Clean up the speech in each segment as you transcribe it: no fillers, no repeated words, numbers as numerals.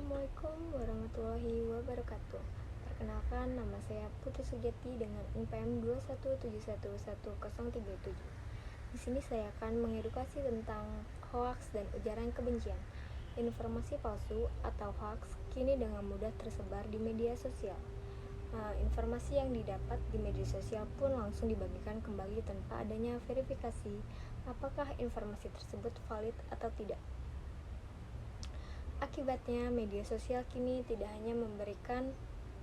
Assalamualaikum warahmatullahi wabarakatuh. Perkenalkan, nama saya Putri Sujati dengan NPM 217111037. Di sini saya akan mengedukasi tentang hoax dan ujaran kebencian. Informasi palsu atau hoax kini dengan mudah tersebar di media sosial. Informasi yang didapat di media sosial pun langsung dibagikan kembali tanpa adanya verifikasi apakah informasi tersebut valid atau tidak. Akibatnya, media sosial kini tidak hanya memberikan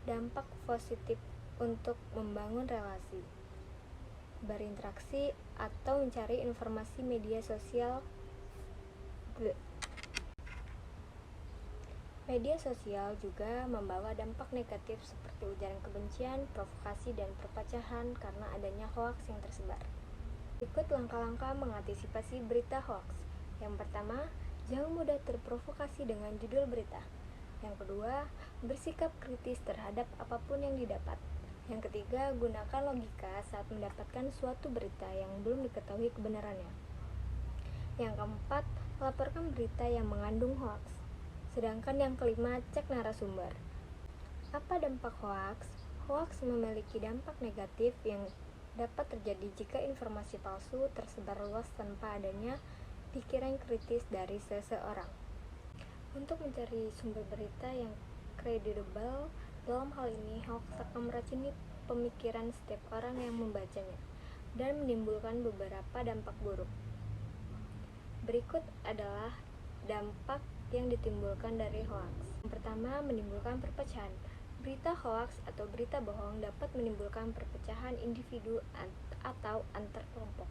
dampak positif untuk membangun relasi, berinteraksi, atau mencari informasi. Media sosial juga membawa dampak negatif seperti ujaran kebencian, provokasi, dan perpecahan karena adanya hoaks yang tersebar. Berikut langkah-langkah mengantisipasi berita hoaks. Yang pertama, jangan mudah terprovokasi dengan judul berita. Yang kedua, bersikap kritis terhadap apapun yang didapat. Yang ketiga, gunakan logika saat mendapatkan suatu berita yang belum diketahui kebenarannya. Yang keempat, laporkan berita yang mengandung hoaks. Sedangkan yang kelima, cek narasumber. Apa dampak hoaks? Hoaks memiliki dampak negatif yang dapat terjadi jika informasi palsu tersebar luas tanpa adanya pikiran kritis dari seseorang. Untuk mencari sumber berita yang kredibel, dalam hal ini hoax akan meracuni pemikiran setiap orang yang membacanya dan menimbulkan beberapa dampak buruk. Berikut adalah dampak yang ditimbulkan dari hoax. Yang pertama, menimbulkan perpecahan. Berita hoax atau berita bohong dapat menimbulkan perpecahan individu atau antar kelompok.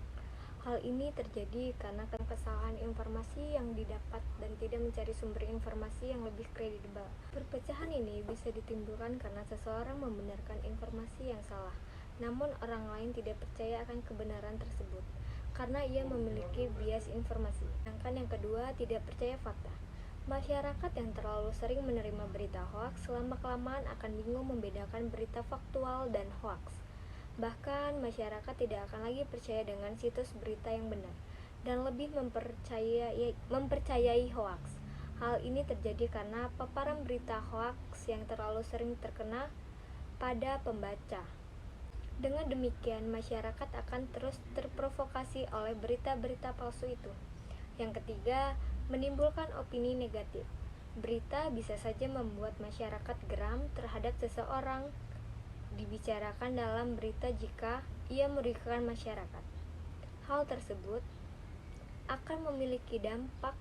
Hal ini terjadi karena kesalahan informasi yang didapat dan tidak mencari sumber informasi yang lebih kredibel. Perpecahan ini bisa ditimbulkan karena seseorang membenarkan informasi yang salah, namun orang lain tidak percaya akan kebenaran tersebut karena ia memiliki bias informasi. Sedangkan yang kedua, tidak percaya fakta. Masyarakat yang terlalu sering menerima berita hoaks lama-kelamaan akan bingung membedakan berita faktual dan hoaks. Bahkan, masyarakat tidak akan lagi percaya dengan situs berita yang benar dan lebih mempercayai hoaks. Hal ini terjadi karena paparan berita hoaks yang terlalu sering terkena pada pembaca. Dengan demikian, masyarakat akan terus terprovokasi oleh berita-berita palsu itu. Yang ketiga, menimbulkan opini negatif. Berita bisa saja membuat masyarakat geram terhadap seseorang dibicarakan dalam berita jika ia merugikan masyarakat. Hal tersebut akan memiliki dampak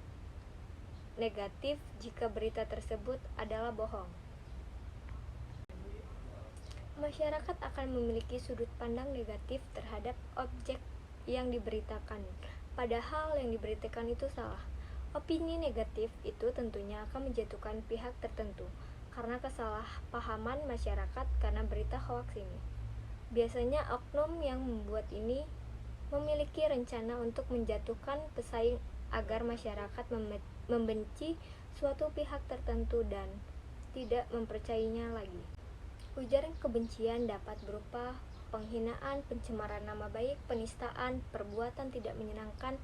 negatif jika berita tersebut adalah bohong. Masyarakat akan memiliki sudut pandang negatif terhadap objek yang diberitakan, padahal yang diberitakan itu salah. Opini negatif itu tentunya akan menjatuhkan pihak tertentu karena kesalahpahaman masyarakat karena berita hoaks ini. Biasanya oknum yang membuat ini memiliki rencana untuk menjatuhkan pesaing agar masyarakat membenci suatu pihak tertentu dan tidak mempercayainya lagi. Ujaran kebencian dapat berupa penghinaan, pencemaran nama baik, penistaan, perbuatan tidak menyenangkan,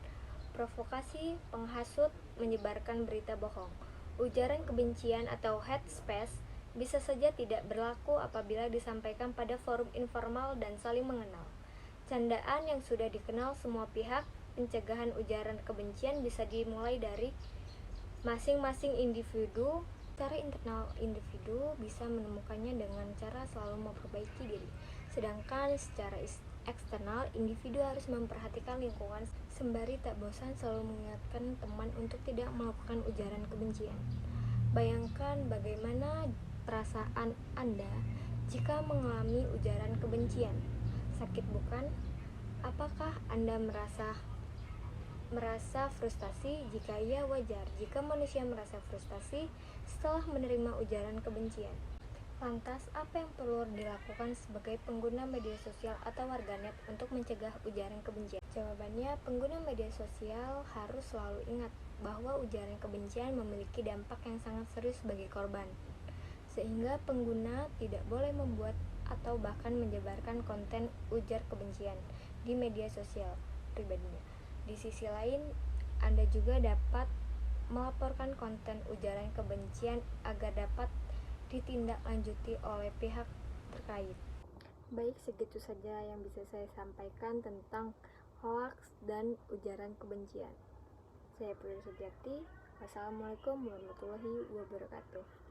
provokasi, penghasut, menyebarkan berita bohong. Ujaran kebencian atau hate speech bisa saja tidak berlaku apabila disampaikan pada forum informal dan saling mengenal. Candaan yang sudah dikenal semua pihak. Pencegahan ujaran kebencian bisa dimulai dari masing-masing individu. Secara internal, individu bisa menemukannya dengan cara selalu memperbaiki diri. Sedangkan secara eksternal, individu harus memperhatikan lingkungan sembari tak bosan selalu mengingatkan teman untuk tidak melakukan ujaran kebencian. Bayangkan bagaimana perasaan Anda jika mengalami ujaran kebencian. Sakit bukan? Apakah Anda merasa frustasi? Jika iya, wajar jika manusia merasa frustasi setelah menerima ujaran kebencian. Lantas, apa yang perlu dilakukan sebagai pengguna media sosial atau warganet untuk mencegah ujaran kebencian? Jawabannya, pengguna media sosial harus selalu ingat bahwa ujaran kebencian memiliki dampak yang sangat serius bagi korban, sehingga pengguna tidak boleh membuat atau bahkan menyebarkan konten ujar kebencian di media sosial pribadinya. Di sisi lain, Anda juga dapat melaporkan konten ujaran kebencian agar dapat ditindaklanjuti oleh pihak terkait. Baik, segitu saja yang bisa saya sampaikan tentang hoaks dan ujaran kebencian. Saya Putri Sugiarti. Wassalamualaikum warahmatullahi wabarakatuh.